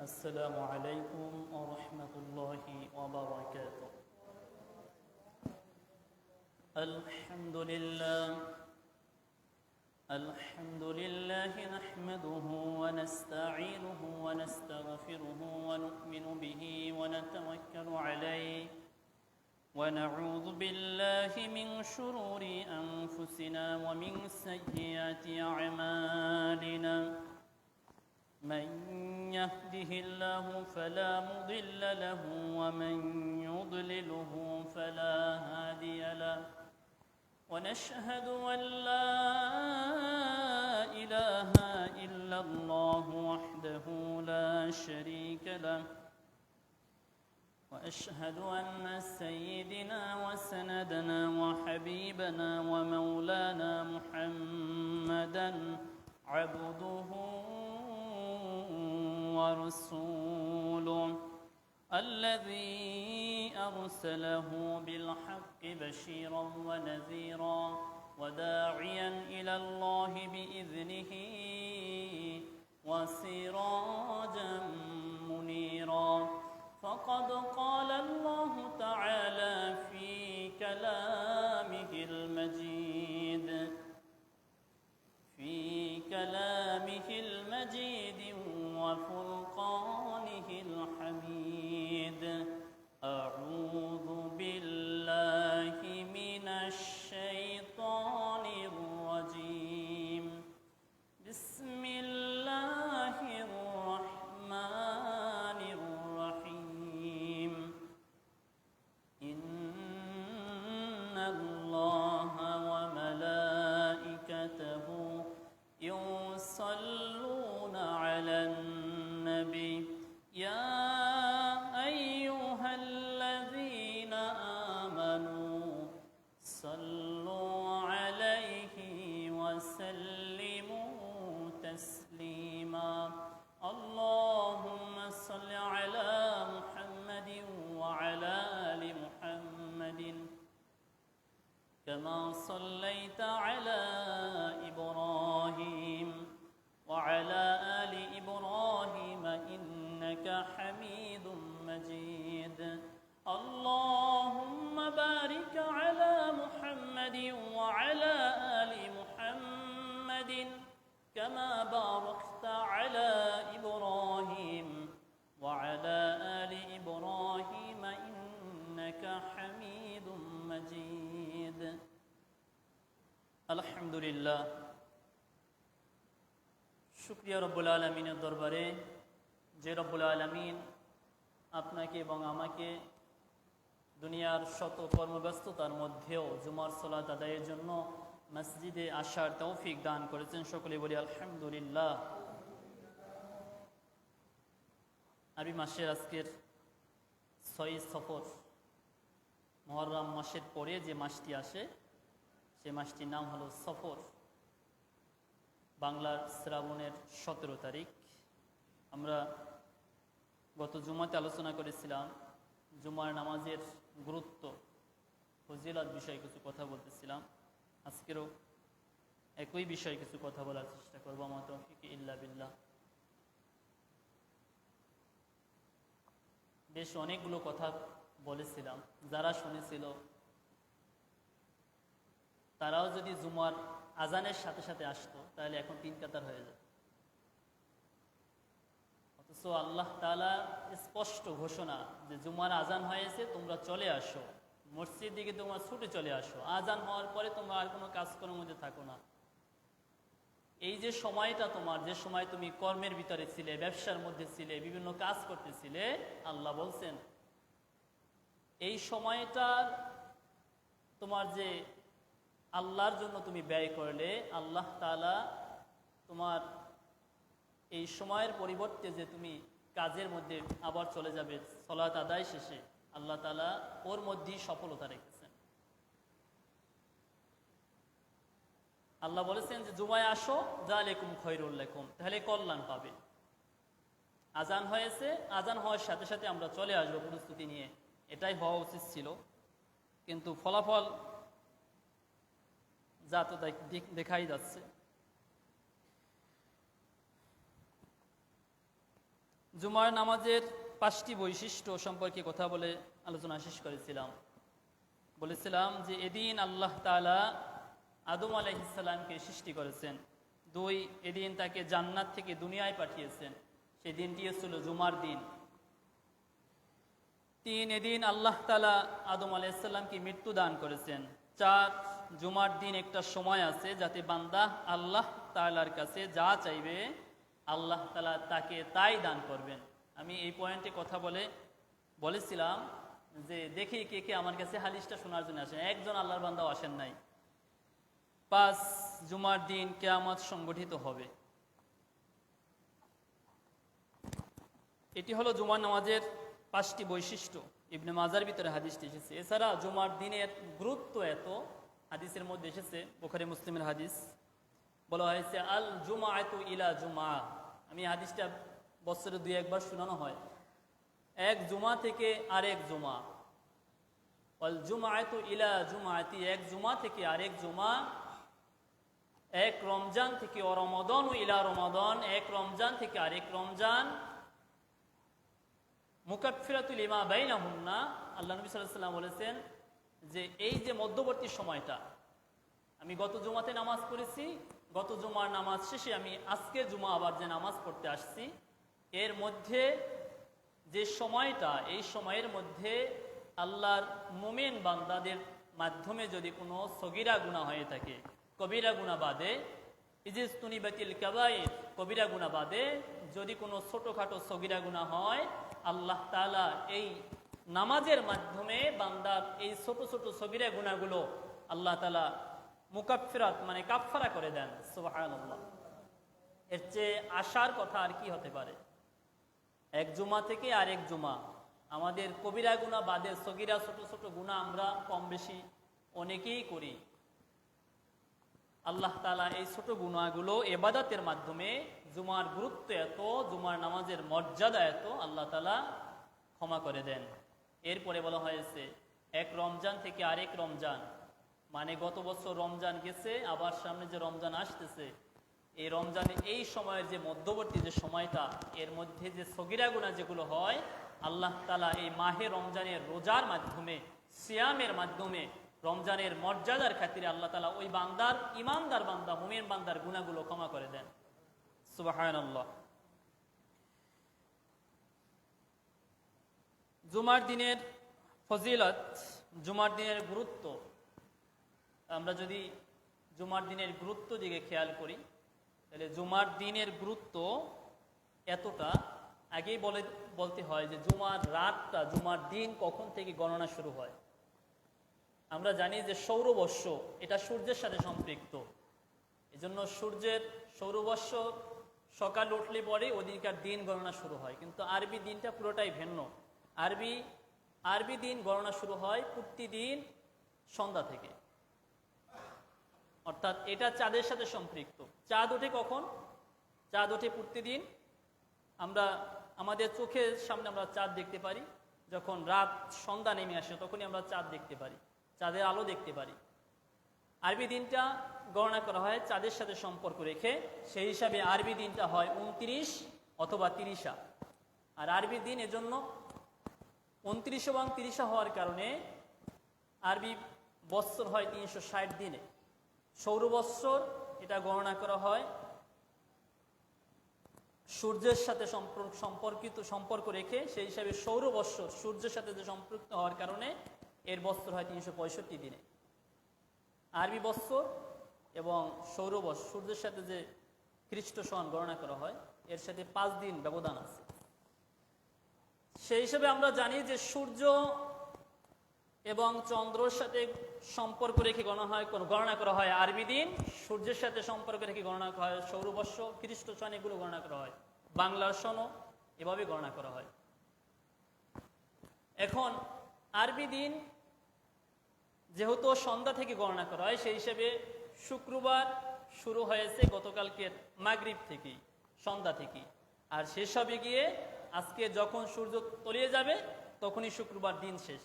السلام عليكم ورحمة الله وبركاته. الحمد لله نحمده ونستعينه ونستغفره ونؤمن به ونتوكل عليه ونعوذ بالله من شرور أنفسنا ومن سيئات أعمالنا. من يهده الله فلا مضل له ومن يضلله فلا هادي له ونشهد أن لا إله إلا الله وحده لا شريك له وأشهد أن سيدنا وسندنا وحبيبنا ومولانا محمدا عبده ورسوله الذي أرسله بالحق بشيرا ونذيرا وداعيا إلى الله بإذنه وسراجا منيرا. فقد قال الله تعالى في كلامه المجيد وفرقانه الحميد. أعوذ بالله من الشيطان الرجيم. بسم الله الرحمن الرحيم. إن الله وملائكته يصلون على النبي يا أيها الذين آمنوا صلوا عليه وسلموا تسليما. اللهم صل على محمد وعلى آل محمد كما صليت على إبراهيم وعلى آل إبراهيم إنك حميد مجيد. اللهم بارك على محمد وعلى آل محمد كما باركت على إبراهيم وعلى آل إبراهيم إنك حميد مجيد. الحمد لله. শুকরিয়া রব্বুল আলামিনের দরবারে যে রব্বুল আলামিন আপনাকে এবং আমাকে দুনিয়ার শত কর্মব্যস্ততার মধ্যেও জুমার সালাত আদায়ের জন্য মসজিদে আসার তৌফিক দান করেছেন। সকলে বলি আলহামদুলিল্লাহ। আরবি মাসের আজকের 6 সফর, মুহররম মাসের পরে যে মাসটি আসে সে মাসটির নাম হলো সফর। বাংলার শ্রাবণের 17 তারিখ। আমরা গত জুমাতে আলোচনা করেছিলাম জুমার নামাজের গুরুত্ব, ফজিলত বিষয়ে কিছু কথা বলতেছিলাম। আজকেরও একই বিষয়ে কিছু কথা বলার চেষ্টা করবো। আমা তৌফিক ইল্লা বিল্লাহ। বেশ অনেকগুলো কথা বলেছিলাম। যারা শুনেছিল তারাও যদি জুমার আজানের সাথে সাথে আসতো তাহলে এখন 3 কাতার হয়ে যেত। অথচ আল্লাহ তাআলা স্পষ্ট ঘোষণা যে জুমার আজান হয়েছে, তোমরা চলে আসো মসজিদ দিকে, তোমরা ছুটে চলে আসো। আজান হওয়ার পরে তোমরা আর কোনো কাজকর্মের মধ্যে থাকো না। এই যে সময়টা তোমার, যে সময় তুমি কর্মের ভিতরে ছিলে, ব্যবসার মধ্যে ছিলে, বিভিন্ন কাজ করতেছিলে, আল্লাহ বলছেন এই সময়টা তোমার যে আল্লাহর জন্য তুমি ব্যয় করলে, আল্লাহ তাআলা তোমার এই সময়ের পরিবর্তে যে তুমি কাজের মধ্যে আবার চলে যাবে সালাত আদায় শেষে, আল্লাহ তাআলা ওর মধ্যেই সফলতা রেখেছেন। আল্লাহ বলেছেন যে জুমায় আসো, যালিকুম খায়রুল লাকুম, তাহলে কল্যাণ পাবে। আজান হয়েছে, আজান হওয়ার সাথে সাথে আমরা চলে আসবো প্রস্তুতি নিয়ে, এটাই হওয়া উচিত ছিল। কিন্তু ফলাফল যা তো দেখাই যাচ্ছে। জুমার নামাজের 5টি বৈশিষ্ট্য সম্পর্কে কথা বলে আলোচনা শেষ করেছিলাম। বলেছিলাম যে এদিন আল্লাহ তাআলা আদম আলাইহিস সালামকে সৃষ্টি করেছেন। 2, এদিন তাকে জান্নাত থেকে দুনিয়ায় পাঠিয়েছেন, সেই দিনটি ছিল জুমার দিন। 3, এদিন আল্লাহ তাআলা আদম আলাইহিস সালামকে মৃত্যু দান করেছেন। 4, জুমার দিন একটা সময় আছে যাতে বান্দা আল্লাহ তাআলার কাছে যা চাইবে আল্লাহ তাআলা তাকে তাই দান করবেন। আমি এই পয়েন্টে কথা বলেছিলাম যে দেখি কে কে আমার কাছে হাদিসটা শোনার জন্য আসেন। একজন আল্লাহর বান্দাও আসেন নাই। 5, জুমার দিন কিয়ামত সংগঠিত হবে। এটি হলো জুমার নামাজের 5টি বৈশিষ্ট্য। ইবনে মাজার ভিতরে হাদিসটি এসেছে। এছাড়া জুমার দিনের গুরুত্ব এত, হাদিসের মধ্যে এসেছে, বুখারী মুসলিমের হাদিস, বলা হয়েছে আল জুমাআতু ইলা জুমা। আমি হাদিসটা বছরে 2-1 শোনানো হয়। এক জুমা থেকে আরেক জুমা, আল জুমাআতু ইলা জুমাআতি, এক জুমা থেকে আরেক জুমা, এক রমজান থেকে রমাদান ইলা রমাদান, এক রমজান থেকে আরেক রমজান, মুকাফফিরাতু লিমা বাইনাহুন্না। আল্লাহ নবী সাল্লাল্লাহু আলাইহি ওয়াসাল্লাম বলেছেন যে এই যে মধ্যবর্তী সময়টা, আমি গত জুমাতে নামাজ পড়েছি, গত জুমার নামাজ শেষে আমি আজকের জুমা আবার যে নামাজ পড়তে আসছি, এর মধ্যে যে সময়টা, এই সময়ের মধ্যে আল্লাহর মুমিন বান্দাদের মাধ্যমে যদি কোনো সগীরা গুনাহ হয়ে থাকে, কবিরা গুনাহ বাদে, ইজিস্তুনিবাতিল কাবাইর, কবিরা গুনাহ বাদে যদি কোনো ছোটোখাটো সগীরা গুনাহ হয়, আল্লাহ তাআলা এই নামাজের মাধ্যমে বান্দার এই ছোট ছোট সগীরা গুনাহগুলো আল্লাহ তাআলা মুকাফফিরাত মানে কাফফারা করে দেন। সুবহানাল্লাহ। এর চেয়ে আশার কথা আর কি হতে পারে? এক জুমা থেকে আরেক জুমা আমাদের কবিরা গুনাহ বাদে সগীরা ছোট ছোট গুনাহ আমরা কম বেশি অনেকেই করি। আল্লাহ তাআলা এই ছোট গুনাহগুলো ইবাদতের মাধ্যমে, জুমার গুরুত্ব এত, জুমার নামাজের মর্যাদা এত, আল্লাহ তাআলা ক্ষমা করে দেন। এরপরে বলা হয়েছে এক রমজান থেকে আরেক রমজান, মানে গত বছর রমজান গেছে, আবার সামনে যে রমজান আসতেছে, এই রমজানে এই সময়ের যে মধ্যবর্তী যে সময়টা, এর মধ্যে যে সগীরা গুনাহ যেগুলো হয়, আল্লাহ তাআলা এই মাহে রমজানের রোজার মাধ্যমে, সিয়ামের মাধ্যমে, রমজানের মর্যাদার খাতিরে আল্লাহ তাআলা ওই বান্দার, ইমানদার বান্দা, মুমিন বান্দার গুনাহগুলো ক্ষমা করে দেন। সুবহানাল্লাহ। জুমার দিনের ফজিলত, জুমার দিনের গুরুত্ব, আমরা যদি জুমার দিনের গুরুত্ব দিকে খেয়াল করি, তাহলে জুমার দিনের গুরুত্ব এতটা, আগেই বলতে হয় যে জুমার রাতটা, জুমার দিন কখন থেকে গণনা শুরু হয়। আমরা জানি যে সৌরবর্ষ এটা সূর্যের সাথে সম্পৃক্ত, এজন্য সৌরবর্ষ সকাল উঠলে পরে ওদিনকার দিন গণনা শুরু হয়। কিন্তু আরবি দিনটা পুরোটাই ভিন্ন। আরবি দিন গণনা শুরু হয় প্রতিদিন সন্ধ্যা থেকে, অর্থাৎ এটা চাঁদের সাথে সম্পৃক্ত। চাঁদ ওঠে কখন? চাঁদ ওঠে প্রতিদিন, আমরা আমাদের চোখের সামনে আমরা চাঁদ দেখতে পারি। যখন রাত সন্ধ্যা নেমে আসে তখনই আমরা চাঁদ দেখতে পারি, চাঁদের আলো দেখতে পারি। আরবি দিনটা গণনা করা হয় চাঁদের সাথে সম্পর্ক রেখে, সেই হিসাবে আরবি দিনটা হয় 29 অথবা 30। আর আরবি দিন এজন্য 29 এবং 30 হওয়ার কারণে আরবি বৎসর হয় 360 দিনে। সৌর বৎসর এটা গণনা করা হয় সূর্যের সাথে সম্পর্ক রেখে, সেই হিসাবে সৌর বৎসর সূর্যের সাথে যে সম্পৃক্ত হওয়ার কারণে এর বৎসর হয় 365 দিনে। আরবি বৎসর এবং সৌর বৎসর সূর্যের সাথে যে খ্রিস্ট সন গণনা করা হয়, এর সাথে 5 দিন ব্যবধান আছে। সেই হিসাবে আমরা জানি যে সূর্য এবং চন্দ্রের সাথে সম্পর্ক রেখে গণনা করা হয় আরবি দিন, সূর্যের সাথে সম্পর্ক রেখে গণনা করা হয় সৌরবর্ষ, খ্রিস্ট সন, এগুলো গণনা করা হয়। বাংলার সনও এভাবে গণনা করা হয়। এখন আরবি দিন যেহেতু সন্ধ্যা থেকে গণনা করা হয়, সেই হিসেবে শুক্রবার শুরু হয়েছে গতকালকের মাগরিব থেকেই, সন্ধ্যা থেকেই, আর শেষ হবে গিয়ে আজকে যখন সূর্য তলিয়ে যাবে তখনই শুক্রবার দিন শেষ।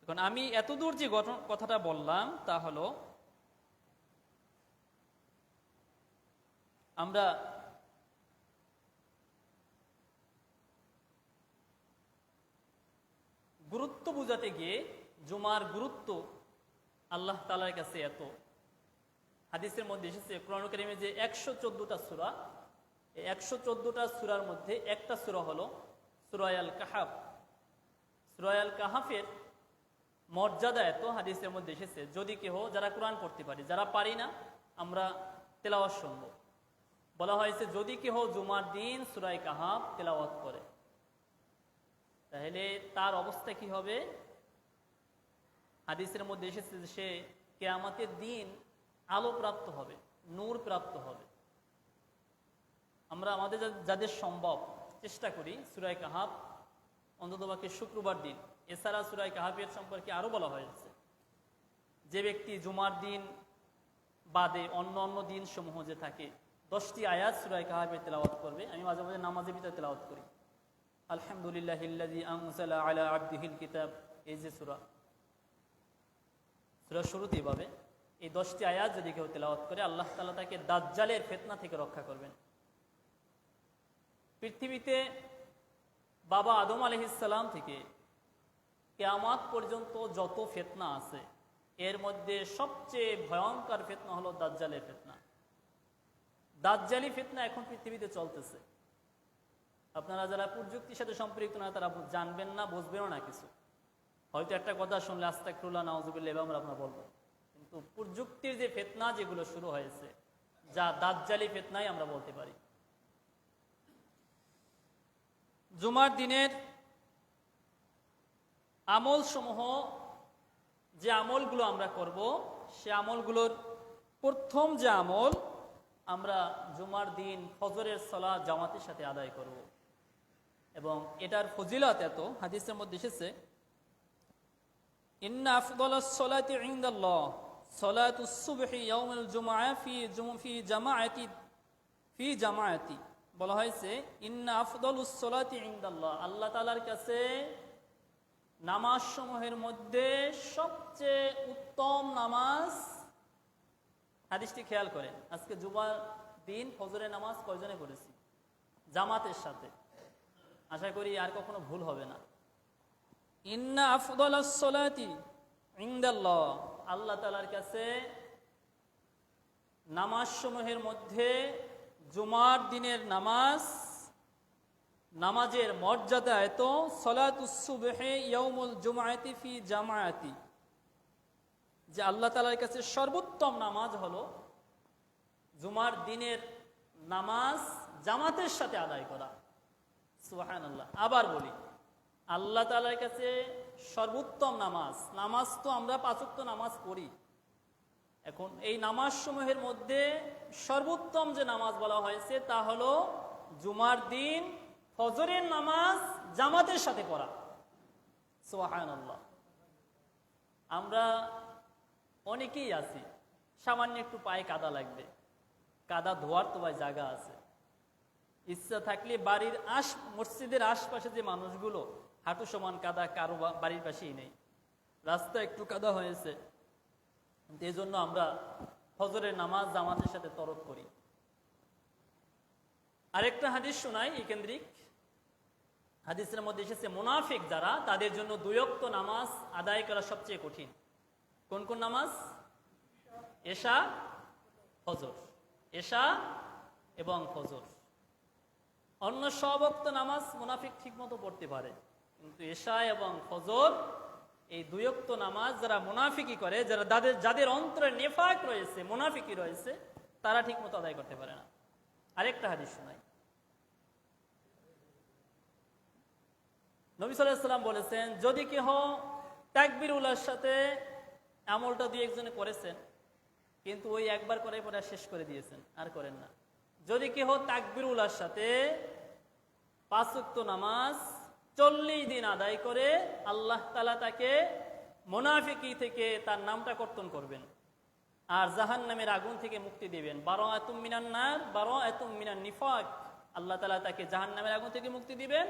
এখন আমি এতদূর যে কথাটা বললাম তা হলো, আমরা গুরুত্ব বোঝাতে গিয়ে জুমার গুরুত্ব আল্লাহ তাআলার কাছে এত, হাদিসের মধ্যে এসেছে কোরআন কারীমে যে 114টা সূরা, এই 114টা সূরার মধ্যে একটা সূরা হলো সূরা আল কাহাফ। সূরা আল কাহাফের মর্যাদা এত, হাদিসের মধ্যে এসেছে যদি কেহ, যারা কোরআন পড়তে পারি, যারা পারি না আমরা তেলাওয়াত শুনবো, বলা হয়েছে যদি কেহ জুমার দিন সূরা কাহাফ তেলাওয়াত করে তাহলে তার অবস্থা কি হবে। হাদিসের মধ্যে এসেছে যে সে কিয়ামতের দিন আলো প্রাপ্ত হবে, নূর প্রাপ্ত হবে। আমরা আমাদের যাদের সম্ভব চেষ্টা করি সূরা কাহাফ অন্ততপক্ষে শুক্রবার দিন। এছাড়া সূরা কাহাফের সম্পর্কে আরো বলা হয়েছে যে ব্যক্তি জুমার দিন বাদে অন্য অন্য দিন সমূহ যে থাকে 10টি আয়াত সূরা কাহাফের তেলাওয়াত করবে। আমি মাঝে মাঝে নামাজের ভিতরে তেলাওয়াত করি আলহামদুলিল্লাহিল্লাযী আনজালা আলা আবদিহিল কিতাব, এই যে সূরা শুরুতেই পাবে, এই 10টি আয়াত যদি কেউ তেলাওয়াত করে আল্লাহ তাআলা তাকে দাজ্জালের ফিতনা থেকে রক্ষা করবেন। পৃথিবীতে বাবা আদম আলাইহিস সালাম থেকে কিয়ামত পর্যন্ত যত ফিতনা আছে এর মধ্যে সবচেয়ে ভয়ঙ্কর ফিতনা হলো দাজ্জালের ফিতনা। দাজ্জালি ফিতনা এখন পৃথিবীতে চলতেছে। আপনারা যারা প্রযুক্তির সাথে সম্পৃক্ত না তারা জানবেন না, বুঝবেনও না কিছু। হয়তো একটা কথা শুনলে আস্তাগফিরুল্লাহ নাউযুবিল্লাহ এভাবে আমরা বলবো, কিন্তু প্রযুক্তির যে ফিতনা যেগুলো শুরু হয়েছে যা দাজ্জালি ফিতনাই আমরা বলতে পারি। জুমার দিনের আমল সমূহ, যে আমলগুলো আমরা করব সে আমলগুলোর প্রথম যে আমল আমরা জুমার দিন ফজরের সালাত জামাতের সাথে আদায় করব, এবং এটার ফজিলত এত, হাদিসের মধ্যে এসেছে ইন্না আফদালাস সালাতি ইনদাল্লাহ সালাতুস সুবহি ইয়াউমুল জুমআহ ফি জামাআতি, বলা হয়েছে ইন্না আফদালুস সালাতি ইনদাল্লাহ, আল্লাহ তাআলার কাছে নামাজ সমূহের মধ্যে সবচেয়ে উত্তম নামাজ। হাদিসটি খেয়াল করেন, আজকে জুমার দিন ফজরের নামাজ কয়জনে পড়েছি? জামাতের সাথে। আশা করি আর কখনো ভুল হবে না। ইন্না আফদালাস সালাতি ইনদাল্লাহ, আল্লাহ তাআলার কাছে নামাজ সমূহের মধ্যে জুমার দিনের নামাজের মর্যাদা এত, সালাতুস সুবহি ইয়াউমুল জুমআতি ফি জামাআতি, যে আল্লাহ তাআলার কাছে সর্বোত্তম নামাজ হলো জুমার দিনের নামাজ জামাতের সাথে আদায় করা। সুবহানাল্লাহ। আবার বলি, আল্লাহ তাআলার কাছে সর্বোত্তম নামাজ তো আমরা 5 ওয়াক্ত নামাজ পড়ি, এখন এই নামাজ সমূহের মধ্যে সর্বোত্তম যে নামাজ বলা হয়েছে তা হলো জুমার দিন ফজরের নামাজ জামাতের সাথে পড়া। সুবহানাল্লাহ। আমরা অনেকেই আছি সামান্য একটু পায়ে কাদা লাগবে, কাদা ধোয়ার তো ভাই জায়গা আছে, ইচ্ছা থাকলে বাড়ির মসজিদের আশপাশে যে মানুষগুলো হাঁটু সমান কাদা কারো বাড়ির পাশেই নেই, রাস্তা একটু কাদা হয়েছে, এই জন্য আমরা ফজরের নামাজ জামাতের সাথে তরক করি। আরেকটা হাদিস শোনাই এই কেন্দ্রিক। হাদিসের মধ্যে এসেছে মুনাফিক যারা, তাদের জন্য 2 ওয়াক্ত নামাজ আদায় করা সবচেয়ে কঠিন। কোন কোন নামাজ? এশা, ফজর। এশা এবং ফজর। অন্য সব ওয়াক্ত নামাজ মুনাফিক ঠিক মতো পড়তে পারে, কিন্তু এশা এবং ফজর এই 2 ওয়াক্ত নামাজ যারা মুনাফিকি করে, যাদের অন্তরে নেফাক রয়েছে, মুনাফিকি রয়েছে, তারা ঠিক মতো আদায় করতে পারে না। আরেকটা হাদিস শোনাই। নবী সাল্লাল্লাহু আলাইহি ওয়াসাল্লাম বলেছেন, যদি কেহ তাকবীরুল্লাহর সাথে আমলটা 2-1 জনে করেছেন, কিন্তু ওই একবার করে পরে শেষ করে দিয়েছেন, আর করেন না। যদি কেহ তাকবীরুল্লাহর সাথে 5 ওয়াক্ত নামাজ 40 দিন আদায় করে, আল্লাহ তাআলা তাকে মুনাফিকি থেকে তার নামটা কর্তন করবেন আর জাহান্নামের আগুন থেকে মুক্তি দিবেন। বারাআতুম মিনান নার বারাআতুম মিনান নিফাক, আল্লাহ তাআলা তাকে জাহান্নামের আগুন থেকে মুক্তি দিবেন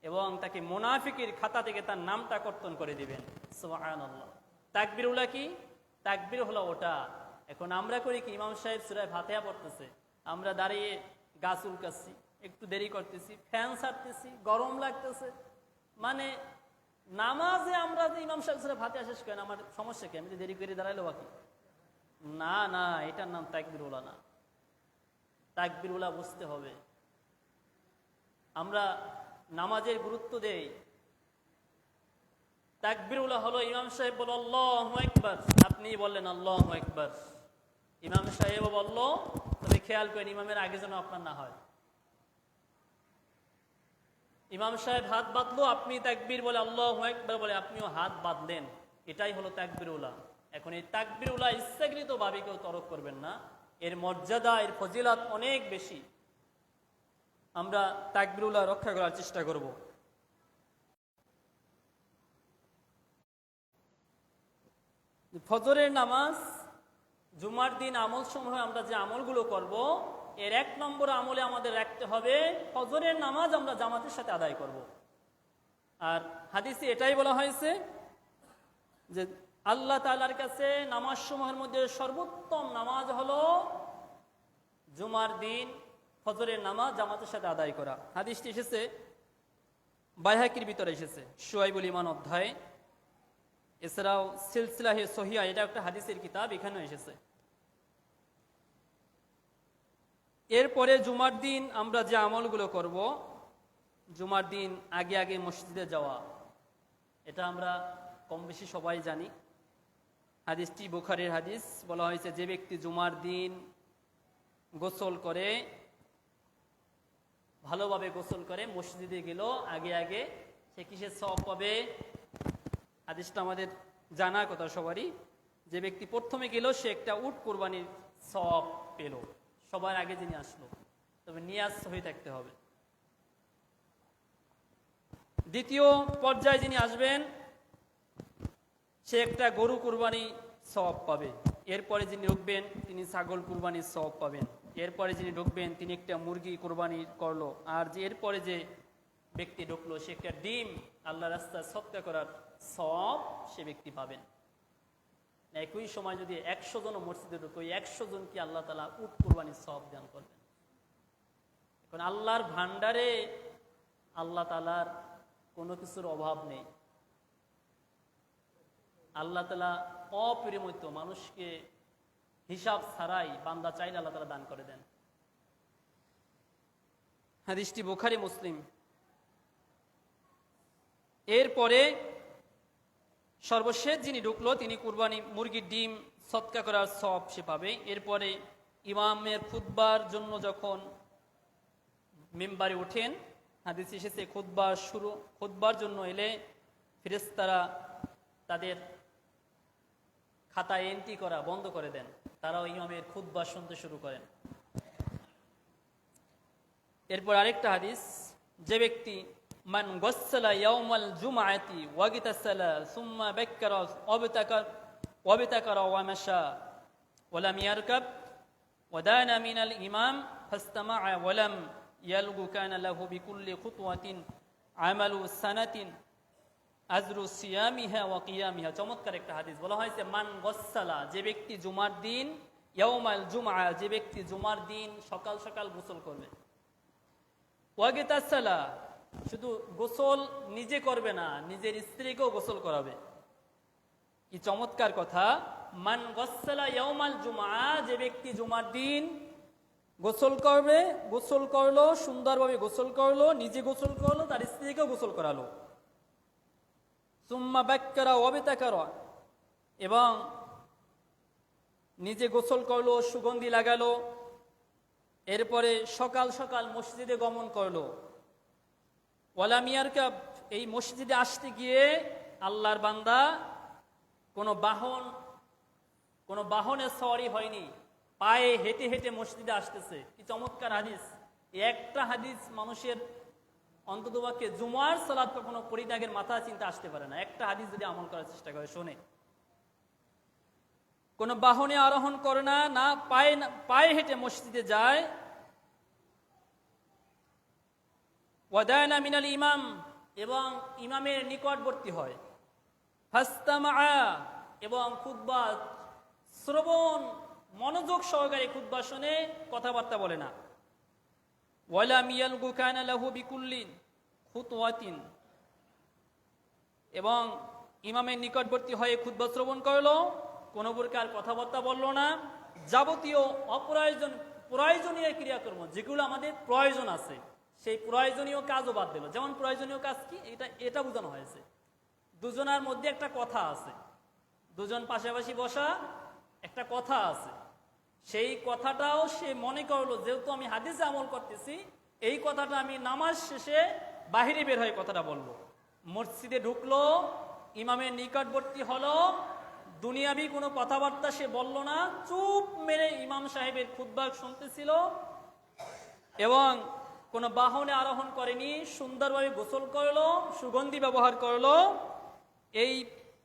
এবং তাকে মুনাফিকের খাতা থেকে তার নামটা কর্তন করে দিবেন। সুবহানাল্লাহ। তাকবীরুল্লাহ কি? তাকবীর হলো ওটা। এখন আমরা করি কি, ইমাম সাহেব সূরা ফাতিহা পড়তেছে, আমরা দাঁড়িয়ে গা চুলকাচ্ছি, একটু দেরি করতেছি, ফ্যান ছাড়তেছি, গরম লাগতেছে, মানে নামাজে আমরা যে ইমাম সাহেব সাহেব ফাতিহা শেষ করেন, আমার সমস্যা কি? আমি তো দেরি করে দাঁড়াইলো বাকি। না না, এটার নাম তাকবীরুল্লাহ না। তাকবীরুল্লাহ বুঝতে হবে। আমরা নামাজের গুরুত্ব দেই। তাকবীরুল্লাহ হলো ইমাম সাহেব বলল আল্লাহু আকবার, আপনি বললেন আল্লাহু আকবার, ইমাম সাহেব বলল, তবে খেয়াল করেন ইমামের আগে যেন আপনার না হয়। ইমাম সাহেব হাত বাঁধলো, আপনি তাকবীর বলে আল্লাহু আকবার বলে আপনিও হাত বাঁধলেন, এটাই হলো তাকবীরুল্লাহ। এখন এই তাকবীরুল্লাহ ইচ্ছাকৃতভাবে কেউ তরক করবেন না, এর মর্যাদা, এর ফজিলত অনেক বেশি। আমরা তাকবীরুল্লাহ রক্ষা করার চেষ্টা করব। ফজরের নামাজ, জুমার দিন আমল সমূহে আমরা যে আমলগুলো করব, এর 1 নম্বর আমলে আমাদের রাখতে হবে ফজরের নামাজ আমরা জামাতের সাথে আদায় করব। আর হাদিসে এটাই বলা হয়েছে যে আল্লাহ তাআলার কাছে নামাজ সমূহের মধ্যে সর্বোত্তম নামাজ হলো জুমার দিন ফজরের নামাজ জামাতের সাথে আদায় করা। হাদিসটি এসেছে বাইহাকির ভিতরে এসেছে, শুআইবুল ঈমান অধ্যায়। এছাড়াও সিলসিলাহে সহিহা, এটা একটা হাদিসের কিতাব, এখানেও এসেছে। এরপরে জুমার দিন আমরা যে আমলগুলো করব, জুমার দিন আগে আগে মসজিদে যাওয়া, এটা আমরা কম বেশি সবাই জানি। হাদিসটি বুখারীর হাদিস। বলা হয়েছে যে ব্যক্তি জুমার দিন গোসল করে, ভালোভাবে গোসল করে মসজিদে গেল আগে আগে, সে কিসের সওয়াব পাবে? হাদিসটা আমাদের জানার কথা সবারই। যে ব্যক্তি প্রথমে গেল সে একটা উট কুরবানির সওয়াব পেল, সবার আগে যিনি আসলো, তবে নিয়াজ হয়ে থাকতে হবে। দ্বিতীয় পর্যায়ে যিনি আসবেন সে একটা গরু কুরবানি সওয়াব পাবে। এরপরে যিনি ঢুকবেন তিনি ছাগল কুরবানির সওয়াব পাবেন। এরপরে যিনি ঢুকবেন তিনি একটা মুরগি কুরবানি করলো। আর যে এরপরে যে ব্যক্তি ঢুকলো সে একটা ডিম আল্লাহ রাস্তায় সদকা করার সওয়াব সে ব্যক্তি পাবেন। একই সময় যদি 100 জন মসজিদে ঢুকে, ওই 100 জনকে আল্লাহ তাআলা উট কুরবানির সওয়াব দান করবেন। এখন আল্লাহর ভান্ডারে আল্লাহ তাআলার কোনো কিছুর অভাব নেই। আল্লাহ তাআলা অপরিমিত, মানুষকে হিসাব ছাড়াই বান্দা চাইলে আল্লাহ তাআলা দান করে দেন। হাদিসটি বুখারী মুসলিম। এরপরে সর্বশেষ যিনি ঢুকলো তিনি কুরবানি মুরগির ডিম সদকা করার সওয়াব সে পাবে। এরপরে ইমামের খুতবার জন্য যখন মিম্বারে ওঠেন, হাদিস এসেছে খুতবার জন্য এলে ফেরেশতারা তাদের খাতায় এন্ট্রি করা বন্ধ করে দেন, তারাও ইমামের খুতবা শুনতে শুরু করেন। এরপর আরেকটা হাদিস, যে ব্যক্তি মান গসসালা ইয়াউমাল জুমআতি ওয়াগতাসালা সুম্মা বাক্কারা ওয়াবতাকারা ওয়া মাশা ওয়া লাম ইয়ারকাব ওয়া দানা মিনাল ইমাম ফাস্তামা'a ওয়া লাম ইয়ালগু কানা লাহু বিকুল্লি খুতওয়াতিন আমালু সানাতিন আজরু সিয়ামিহা ওয়া কিয়ামিহা। চমৎকার একটা হাদিস। বলা হয়েছে মান গসসালা, যে ব্যক্তি জুমার দিন, ইয়াউমাল জুমআ, যে ব্যক্তি জুমার দিন সকাল সকাল গোসল করবে, ওয়াগতাসালা, শুধু গোসল নিজে করবে না, নিজের স্ত্রীকেও গোসল করাবে। কি চমৎকার কথা! মান গসসালা ইয়াউমাল জুমআ, যে ব্যক্তি জুমার দিন গোসল করবে, গোসল করলো, সুন্দরভাবে গোসল করলো, নিজে গোসল করলো, তার স্ত্রীকেও গোসল করালো। সুম্মা বাক্কারা ওয়াবতাকারা, এবং নিজে গোসল করলো, সুগন্ধি লাগালো, এরপরে সকাল সকাল মসজিদে গমন করলো। ওয়ালা মিয়ারকাব, এই মসজিদে আসতে গিয়ে আল্লাহর বান্দা কোনো বাহনে সওয়ারি হয়নি, পায়ে হেঁটে হেঁটে মসজিদে আসতেছে। কি চমৎকার হাদিস! একটা হাদিস মানুষের অন্ততপক্ষে জুমার সালাত কখনো পরিত্যাগের মাথা চিন্তা আসতে পারে না। একটা হাদিস যদি আমল করার চেষ্টা করে, শোনে, কোনো বাহনে আরোহণ করে না, না পায়ে হেঁটে মসজিদে যায়। ওয়াদানা মিনাল ইমাম, এবং ইমামের নিকটবর্তী হয়। ফাস্তামা'a, এবং খুতবা শ্রবণ মনোযোগ সহকারে খুতবা শুনে, কথাবার্তা বলে না। ওয়ালাম ইয়ালগু কানা লাহু বিকুল্লি খুতওয়াতিন, এবং ইমামের নিকটবর্তী হয়ে খুতবা শ্রবণ করলো, কোনো প্রকার কথাবার্তা বললো না, যাবতীয় প্রয়োজনীয় ক্রিয়াকর্ম যেগুলো আমাদের প্রয়োজন আছে সেই প্রয়োজনীয় কাজও বাদ দিল। যেমন প্রয়োজনীয় কাজ কি, এটা বোঝানো হয়েছে। দুজনের মধ্যে একটা কথা আছে, দুজন পাশাপাশি বসা, একটা কথা আছে, সেই কথাটাও সে মনে করলো যেহেতু আমি হাদিসে আমল করতেছি, এই কথাটা আমি নামাজ শেষে বাহিরে বের হয়ে কথাটা বলবো। মসজিদে ঢুকলো, ইমামের নিকটবর্তী হলো, দুনিয়াবি কোনো কথাবার্তা সে বলল না, চুপ মেরে ইমাম সাহেবের খুতবা শুনতেছিল এবং কোনো বাহনে আরোহণ করেনি, সুন্দরভাবে গোসল করলো, সুগন্ধি ব্যবহার করলো। এই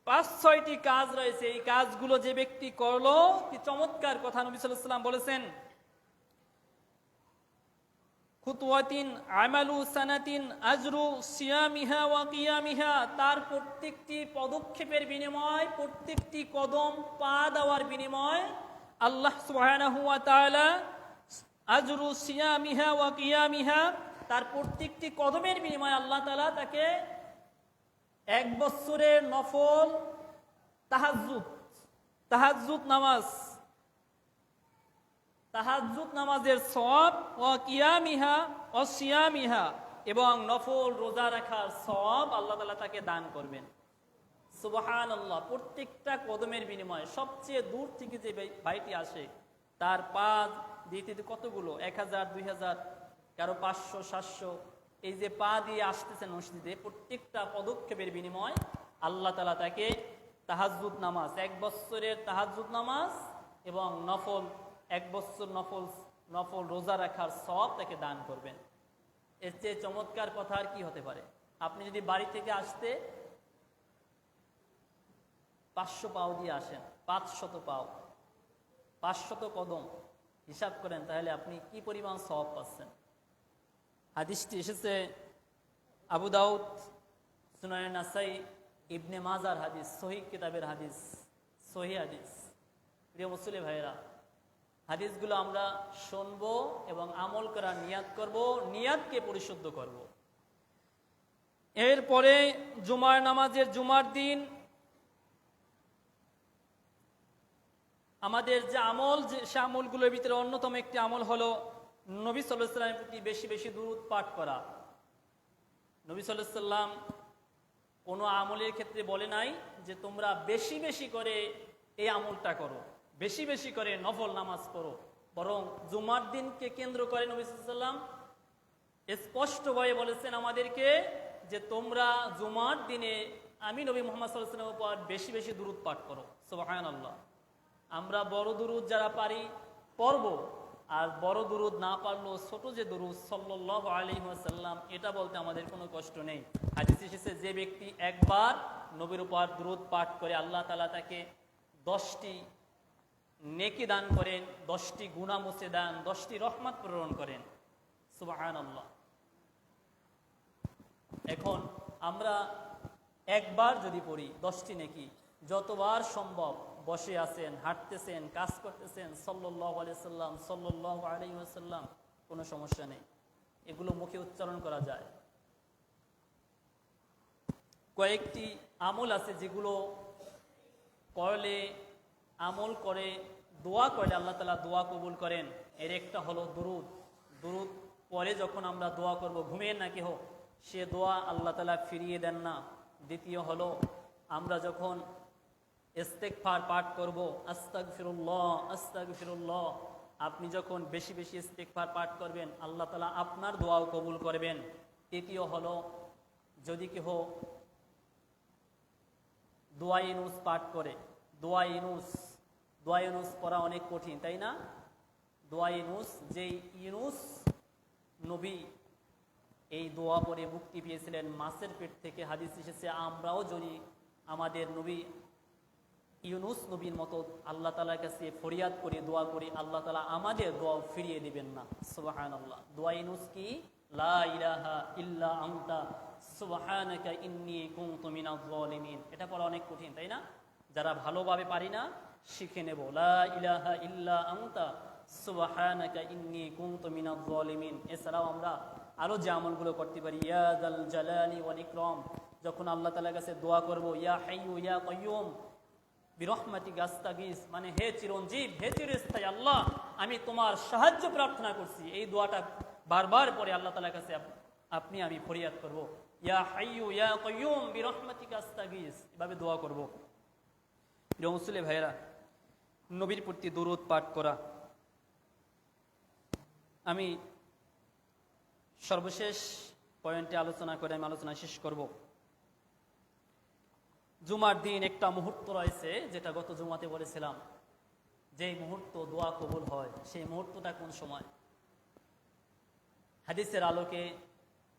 ৫-৬টি কাজ রয়েছে, এই কাজগুলো যে ব্যক্তি করলো, কি চমৎকার কথা নবী সাল্লাল্লাহু আলাইহি ওয়াসাল্লাম বলেছেন, খুতওয়াতিন আমালু সানাতিন আজরু সিয়ামিহা ওয়া কিয়ামিহা, তার প্রত্যেকটি পদক্ষেপের বিনিময়, প্রত্যেকটি কদম পা দেওয়ার বিনিময় আল্লাহ সুবহানাহু ওয়া তাআলা আজরু সিয়ামিহা ওয়া কিয়ামিহা, তার প্রত্যেকটি কদমের বিনিময়ে আল্লাহ তাআলা তাকে ১ বছরের নফল তাহাজ্জুদ নামাজের সওয়াব ওয়া কিয়ামিহা ওয়া সিয়ামিহা, এবং নফল রোজা রাখার সওয়াব আল্লাহ তাআলা তাকে দান করবেন। সুবহানাল্লাহ। প্রত্যেকটা কদমের বিনিময়ে সবচেয়ে দূর থেকে যে ভাইটি আসে তার পা দিতে কতগুলো, ১,০০০, ২,০০০, কারো ৫০০, ৭০০, এই যে পা দিয়ে আসতেছেন মসজিদে, প্রত্যেকটা পদক্ষেপের বিনিময় আল্লাহ তাআলা তাকে তাহাজ্জুদ নামাজ, ১ বছরের তাহাজ্জুদ নামাজ এবং নফল ১ বছর নফল রোজা রাখার সওয়াব তাকে দান করবেন। এর চেয়ে চমৎকার কথা আর কি হতে পারে? আপনি যদি বাড়ি থেকে আসতে ৫০০ পাও দিয়ে আসেন, ৫০০ পাও, ৫০০ কদম হিসাব করেন, তাহলে আপনি কি পরিমাণ সওয়াব পাচ্ছেন। হাদিসটি এসেছে আবু দাউদ, সুনান নাসাই, ইবনে মাজার হাদিস, সহিহ কিতাবের হাদিস, সহিহ হাদিস। প্রিয় মুসলিম ভাইয়েরা, হাদিসগুলো আমরা শুনবো এবং আমল করার নিয়াত করব, নিয়াতকে পরিশুদ্ধ করব। এরপরে জুমার নামাজের জুমার দিন আমাদের যে আমল, সে আমলগুলোর ভিতরে অন্যতম একটি আমল হলো নবী সাল্লাল্লাহু আলাইহি ওয়াসাল্লামের প্রতি বেশি বেশি দুরূদ পাঠ করা। নবী সাল্লাল্লাহু আলাইহি ওয়াসাল্লাম কোনো আমলের ক্ষেত্রে বলে নাই যে তোমরা বেশি বেশি করে এই আমলটা করো, বেশি বেশি করে নফল নামাজ পড়ো, বরং জুমার দিনকে কেন্দ্র করে নবী সাল্লাল্লাহু আলাইহি ওয়াসাল্লাম স্পষ্টভাবে বলেছেন আমাদেরকে যে তোমরা জুমার দিনে আমি নবী মুহাম্মদ সাল্লাল্লাহু আলাইহি ওয়াসাল্লামের উপর বেশি বেশি দুরূদ পাঠ করো। সুবহানাল্লাহ। আমরা বড় দুরূদ যারা পারি পড়ব, আর বড় দুরূদ না পারলেও ছোট যে দুরূদ সাল্লাল্লাহু আলাইহি ওয়াসাল্লাম, এটা বলতে আমাদের কোনো কষ্ট নেই। হাদিসে এসেছে যে ব্যক্তি একবার নবীর উপর দুরূদ পাঠ করে আল্লাহ তাআলা তাকে 10টি নেকি দান করেন, 10টি গুনাহ মুছে দেন, 10টি রহমত প্রেরণ করেন। সুবহানাল্লাহ। এখন আমরা একবার যদি পড়ি 10টি নেকি, যতবার সম্ভব বসে আছেন, হাঁটতেছেন, কাজ করতেছেন, সাল্লাল্লাহু আলাইহি ওয়াসাল্লাম, সাল্লাল্লাহু আলাইহি ওয়াসাল্লাম, কোনো সমস্যা নেই, এগুলো মুখে উচ্চারণ করা যায়। কয়েকটি আমল আছে যেগুলো করলে, আমল করে দোয়া করলে আল্লাহ তাআলা দোয়া কবুল করেন। এর একটা হলো দুরূদ। দুরূদ পরে যখন আমরা দোয়া করব, ঘুমিয়ে না কেহ, সে দোয়া আল্লাহ তাআলা ফিরিয়ে দেন না। দ্বিতীয় হলো আমরা যখন ইস্তেগফার পাঠ করব, আস্তাগফিরুল্লাহ আস্তাগফিরুল্লাহ, আপনি যখন বেশি বেশি ইস্তেগফার পাঠ করবেন আল্লাহ তাআলা আপনার দোয়াও কবুল করবেন। তৃতীয় হলো যদি কেহ দোয়া ইউনুস পাঠ করে, দোয়া ইউনুস পড়া অনেক কঠিন, তাই না? দোয়া ইউনুস, যেই ইউনুস নবী এই দোয়া পড়ে মুক্তি পেয়েছিলেন মাছের পেট থেকে, হাদিস এসেছে আমরাও যদি আমাদের নবী ইউনুস নবীর মতো আল্লাহ তাআলার কাছে ফরিয়াদ করি, দোয়া করি, আল্লাহ তাআলা আমাদের দোয়া ফিরিয়ে দিবেন না। সুবহানাল্লাহ। দোয়া ইউনুস কি? লা ইলাহা ইল্লা আনতা সুবহানাকা ইন্নী কুনতু মিনাজ জালিমিন। এটা পড়া অনেক কঠিন, তাই না? যারা ভালোভাবে পারি না শিখে নেব, লা ইলাহা ইল্লা আনতা সুবহানাকা ইন্নী কুনতু মিনাজ জালিমিন। এছাড়াও আমরা আরো যে আমলগুলো করতে পারি, ইয়া যাল জালালি ওয়াল ইকরাম, যখন আল্লাহ তাআলার কাছে দোয়া করব, ইয়া হাইয়ু ইয়া কাইয়ুম বিরহমাতিকা আস্তাগীস, মানে হে চিরঞ্জীব, হে চিরস্থায়ী আল্লাহ, আমি তোমার সাহায্য প্রার্থনা করছি। এই দোয়াটা বারবার পরে আল্লাহ তাআলার কাছে আমি ফরিয়াদ করব, ইয়া হাইয়ু ইয়া কাইয়ুম বিরহমাতিকা আস্তাগীস, এভাবে দোয়া করব। প্রিয় মুসলিম ভাইয়েরা, নবীর প্রতি দরুদ পাঠ করা। আমি সর্বশেষ পয়েন্টে আলোচনা করে আমি আলোচনা শেষ করব। জুমার দিন একটা মুহূর্ত রয়েছে, যেটা গত জুমাতে বলেছিলাম, যেই মুহূর্ত দোয়া কবুল হয়, সেই মুহূর্তটা কোন সময়? হাদিসের আলোকে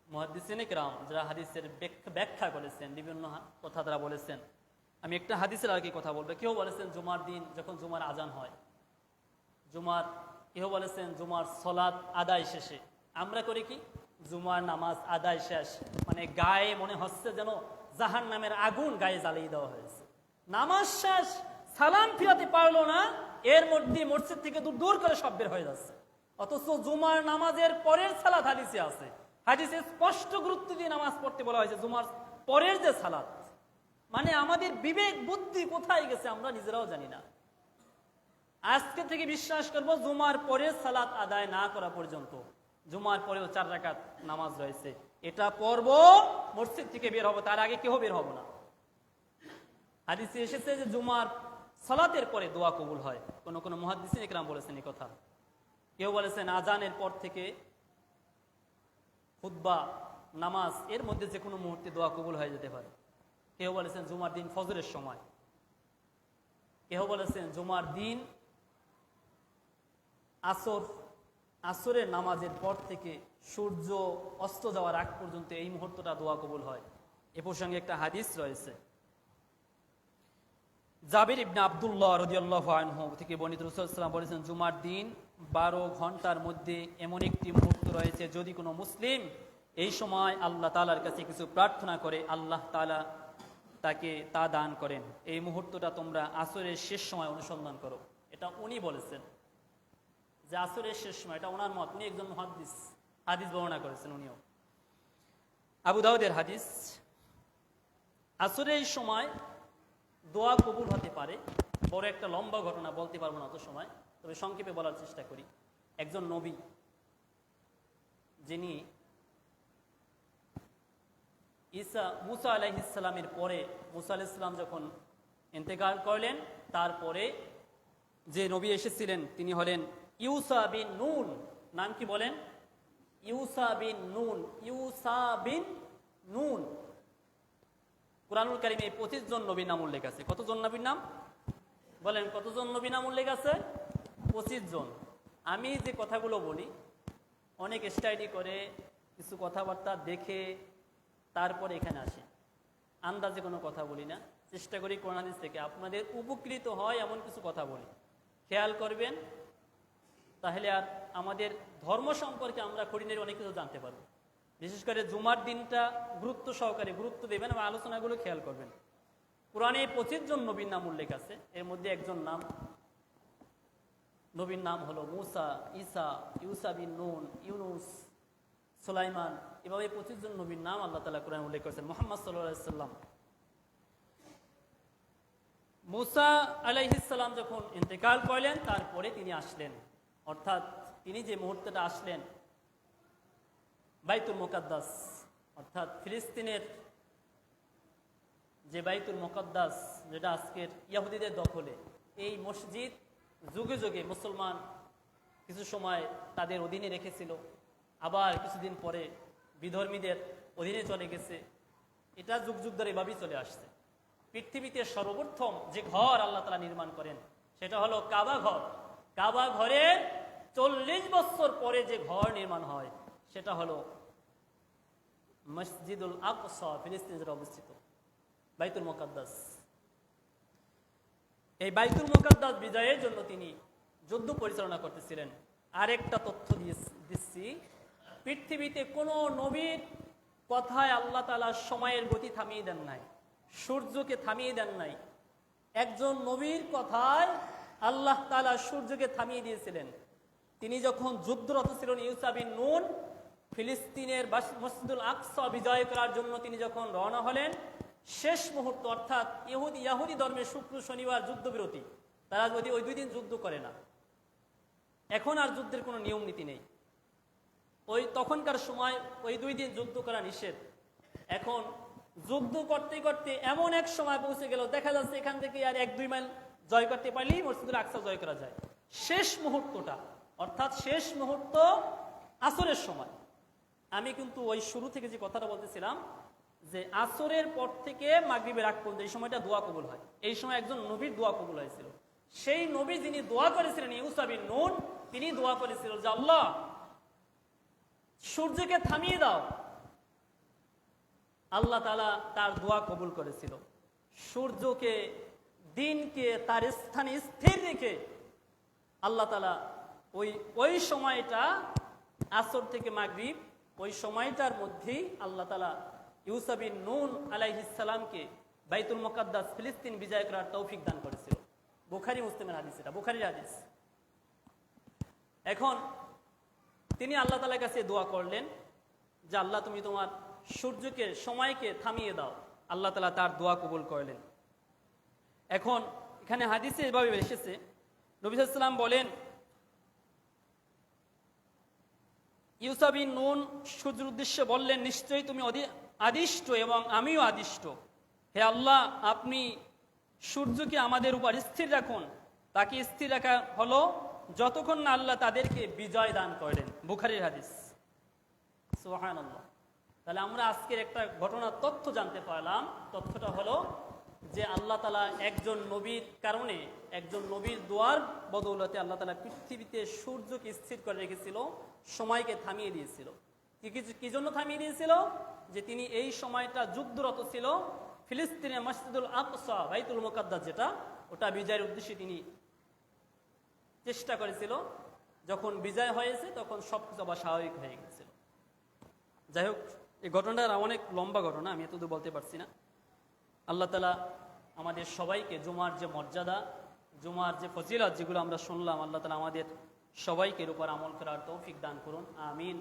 মুহাদ্দিসিনে কেরাম যারা হাদিসের ব্যাখ্যা করেছেন, বিভিন্ন কথা তারা বলেছেন। আমি একটা হাদিসের আলোকে কথা বলবো। কেউ বলেছেন জুমার দিন যখন জুমার আজান হয়, কেউ বলেছেন জুমার সলাত আদায় শেষে। আমরা করি কি, জুমার নামাজ আদায় শেষ মানে গায়ে মনে হচ্ছে যেন জাহান্নামের আগুন গায়ে জ্বালিয়ে দেওয়া হয়েছে। নামাজ শেষ, সালাম ফিরাতে পারলো না, এর মধ্যে মসজিদ থেকে দূর করে সব বের হয়ে যাচ্ছে। অথচ জুমার নামাজের পরের সালাত হাদিসে আছে, হাদিসে স্পষ্ট গুরুত্ব দিয়ে নামাজ পড়তে বলা হয়েছে। জুমার পরের যে সালাত, মানে আমাদের বিবেক বুদ্ধি কোথায় গেছে আমরা নিজেরাও জানি না। আজকে থেকে বিশ্বাস করব জুমার পরে সালাত আদায় না করা পর্যন্ত, জুমার পরেও 4 রাকাত নামাজ রয়েছে, এটা পড়ব, মসজিদ থেকে বের হবো, তার আগে কেউ বের হবো না। হাদিসে এসেছে যে জুমার সালাতের পরে দোয়া কবুল হয়। কোন কোন মুহাদ্দিসিন ইকরাম বলেছেন এই কথা। কেউ বলেছেন আজানের পর থেকে খুতবা, নামাজ, এর মধ্যে যে কোনো মুহূর্তে দোয়া কবুল হয়ে যেতে পারে। কেউ বলেছেন জুমার দিন ফজরের সময়, কেউ বলেছেন জুমার দিন আসরের নামাজের পর থেকে সূর্য অস্ত যাওয়ার আগ পর্যন্ত এই মুহূর্তটা দোয়া কবুল হয়। এ প্রসঙ্গে একটা হাদিস রয়েছে, জাবির ইবনে আব্দুল্লাহ রাদিয়াল্লাহু আনহু থেকে বর্ণিত, রাসূল সাল্লাল্লাহু আলাইহি ওয়াসাল্লাম বলেছেন জুমার দিন 12 ঘন্টার মধ্যে এমন একটি মুহূর্ত রয়েছে, যদি কোনো মুসলিম এই সময় আল্লাহ তাআলার কাছে কিছু প্রার্থনা করে, আল্লাহ তাআলা তাকে তা দান করেন। এই মুহূর্তটা তোমরা আসরের শেষ সময় অনুসন্ধান করো। এটা উনি বলেছেন যে আসরের শেষ সময়, এটা ওনার মত। উনি একজন মুহাদ্দিস, হাদিস বর্ণনা করেছেন উনিও। আবু দাউদের হাদিস। আসরের সময় দোয়া কবুল হতে পারে। বড় একটা লম্বা ঘটনা বলতে পারবো না অত সময়, তবে সংক্ষেপে বলার চেষ্টা করি। একজন নবী, যিনি মুসা আলাইহিস সালামের পরে, মুসা আলাইহিস সালাম যখন ইন্তেকাল করলেন, তারপরে যে নবী এসেছিলেন তিনি হলেন ইউসা বিন নুন। নাম কি বলেন? ইউসা বিন নুন। ইউসা বিন নুন। কুরআনুল কারীমে 25 জন নবীর নাম উল্লেখ আছে। কতজন নবীর নাম বলেন? কতজন নবীর নাম উল্লেখ আছে? 25 জন। আমি যে কথাগুলো বলি, অনেক স্টাডি করে কিছু কথাবার্তা দেখে তারপরে এখানে আসি, আন্দাজে কোনো কথা বলি না। চেষ্টা করি কোরআন হাদিস থেকে আপনাদের উপকৃত হয় এমন কিছু কথা বলি। খেয়াল করবেন, তাহলে আর আমাদের ধর্ম সম্পর্কে আমরা খুঁটিনাটি অনেক কিছু জানতে পারবো। বিশেষ করে জুমার দিনটা গুরুত্ব সহকারে গুরুত্ব দেবেন এবং আলোচনাগুলো খেয়াল করবেন। কোরআনে 25 জন নবীর নাম উল্লেখ আছে। এর মধ্যে একজন নবীর নাম হলো মুসা, ঈসা, ইউসা বিন নুন, ইউনুস, সুলাইমান। এভাবে 25 জন নবীর নাম আল্লাহ তাআলা কোরআনে উল্লেখ করেছেন। মুহাম্মদ সাল্লাল্লাহু আলাইহি সাল্লাম, মুসা আলাইহিস সালাম যখন ইন্তেকাল করলেন, তারপরে তিনি আসলেন, অর্থাৎ তিনি যে মুহূর্তটা আসলেন বাইতুল মুকাদ্দাস, অর্থাৎ ফিলিস্তিনের যে বাইতুল মুকাদ্দাস, যেটা আজকের ইহুদিদের দখলে, এই মসজিদ যুগে যুগে মুসলমান কিছু সময় তাদের অধীনে রেখেছিল, আবার কিছুদিন পরে বিধর্মীদের অধীনে চলে গেছে। এটা যুগ যুগ ধরে এভাবেই চলে আসছে। পৃথিবীতে সর্বপ্রথম যে ঘর আল্লাহ তাআলা নির্মাণ করেন সেটা হলো কাবা ঘর। কাবা ঘরে 40 বছর পরে যে ঘর নির্মাণ হয় সেটা হলো মসজিদুল আকসা, ফিলিস্তিনে অবস্থিত বাইতুল মুকাদ্দাস। এই বাইতুল মুকাদ্দাস বিজয়ের জন্য তিনি যুদ্ধ পরিচালনা করতেছিলেন। আরেকটা তথ্য দিচ্ছি, পৃথিবীতে কোনো নবীর কথায় আল্লাহ তাআলা সময়ের গতি থামিয়ে দেন নাই, সূর্যকে থামিয়ে দেন নাই। একজন নবীর কথায় আল্লাহ তাআলা সূর্যকে থামিয়ে দিয়েছিলেন। তিনি যখন যুদ্ধরত ছিলেন, ইউসা বিন নুন ফিলিস্তিনের মসজিদুল আকসা বিজয় করার জন্য তিনি যখন রওনা হলেন, শেষ মুহূর্ত অর্থাৎ ইয়াহুদি ধর্মের শুক্র শনিবার যুদ্ধবিরতি, তারা যদি ওই 2 দিন যুদ্ধ করে না, এখন আর যুদ্ধের কোনো নিয়ম নীতি নেই। ওই তখনকার সময় ওই 2 দিন যুদ্ধ করা নিষেধ। এখন যুদ্ধ করতে করতে এমন এক সময় পৌঁছে গেল, দেখা যাচ্ছে এখান থেকে আর 1-2 মাইল জয় করতে পারলেই মসজিদুল আকসা জয় করা যায়। শেষ মুহূর্তটা অর্থাৎ শেষ মুহূর্ত আসরের সময়। আমি কিন্তু ওই শুরু থেকে যে কথাটা বলতেছিলাম যে আসরের পর থেকে মাগরিবের আগ পর্যন্ত এই সময়টা দোয়া কবুল হয়। এই সময় একজন নবীর দোয়া কবুল হয়েছিল। সেই নবী যিনি দোয়া করেছিলেন ইউসা বিন নুন, তিনি দোয়া করেছিলেন যে আল্লাহ সূর্যকে থামিয়ে দাও। আল্লাহ তাআলা তার দোয়া কবুল করেছিল। সূর্যকে, দিনকে তার স্থানে স্থির রেখে আল্লাহ তাআলা ওই সময়টা আসর থেকে মাগরিব, ওই সময়টার মধ্যেই আল্লাহ তাআলা ইউসা বিন নুন আলাইহিস সালামকে বাইতুল মুকাদ্দাস ফিলিস্তিন বিজয় করার তৌফিক দান করেছিল। বুখারী মুসলিমের হাদিস, এটা বুখারীর হাদিস। এখন তিনি আল্লাহ তাআলার কাছে দোয়া করলেন যে আল্লাহ তুমি তোমার সূর্যকে, সময়কে থামিয়ে দাও। আল্লাহ তাআলা তার দোয়া কবুল করলেন। এখন এখানে হাদিসে এভাবে এসেছে, নবী সাল্লাল্লাহু আলাইহি ওয়াসাল্লাম বলেন, ইউসা বিন নুন সূর্যের উদ্দেশ্যে বললেন, নিশ্চয়ই তুমি আদিষ্ট এবং আমিও আদিষ্ট। হে আল্লাহ, আপনি সূর্যকে আমাদের উপর স্থির রাখুন। তাকে স্থির রাখা হলো যতক্ষণ না আল্লাহ তাদেরকে বিজয় দান করেন। বুখারীর হাদিস। সুবহানাল্লাহ। তাহলে আমরা আজকের একটা ঘটনার তথ্য জানতে পারলাম। তথ্যটা হলো যে আল্লাহ তাআলা একজন নবীর কারণে, একজন নবীর দোয়ার বদৌলতে আল্লাহ তাআলা পৃথিবীতে সূর্যকে স্থির করে রেখেছিল, সময়কে থামিয়ে দিয়েছিল। কি জন্য থামিয়ে দিয়েছিল? যে তিনি এই সময়টা যুদ্ধরত ছিল, ফিলিস্তিনের মসজিদুল আকসা বাইতুল মুকাদ্দাস যেটা, ওটা বিজয়ের উদ্দেশ্যে তিনি চেষ্টা করেছিল। যখন বিজয় হয়েছে তখন সব কিছু আবার স্বাভাবিক হয়ে গেছিল। যাই হোক, এই ঘটনাটা অনেক লম্বা ঘটনা, আমি এতদূর বলতে পারছি না। আল্লাহ তাআলা আমাদের সবাইকে জুমার যে মর্যাদা, জুমার যে ফজিলত যেগুলো আমরা শুনলাম, আল্লাহ তাআলা আমাদের সবাইকে এর উপর আমল করার তৌফিক দান করুন। আমিন।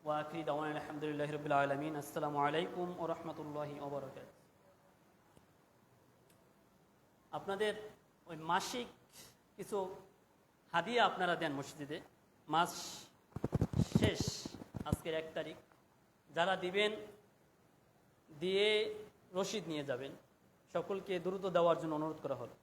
ওয়া আখিরু দাওয়ানা আলহামদুলিল্লাহি রাব্বিল আলামিন। আসসালামু আলাইকুম ওয়া রাহমাতুল্লাহি ওয়া বারাকাতুহু। আপনাদের ওই মাসিক কিছু হাদিয়া আপনারা দেন মসজিদে, মাস শেষ, আজকের 1 তারিখ। যারা দিবেন দিয়ে রসিদ নিয়ে যাবেন। সকলকে দ্রুত দেওয়ার জন্য অনুরোধ করা হলো।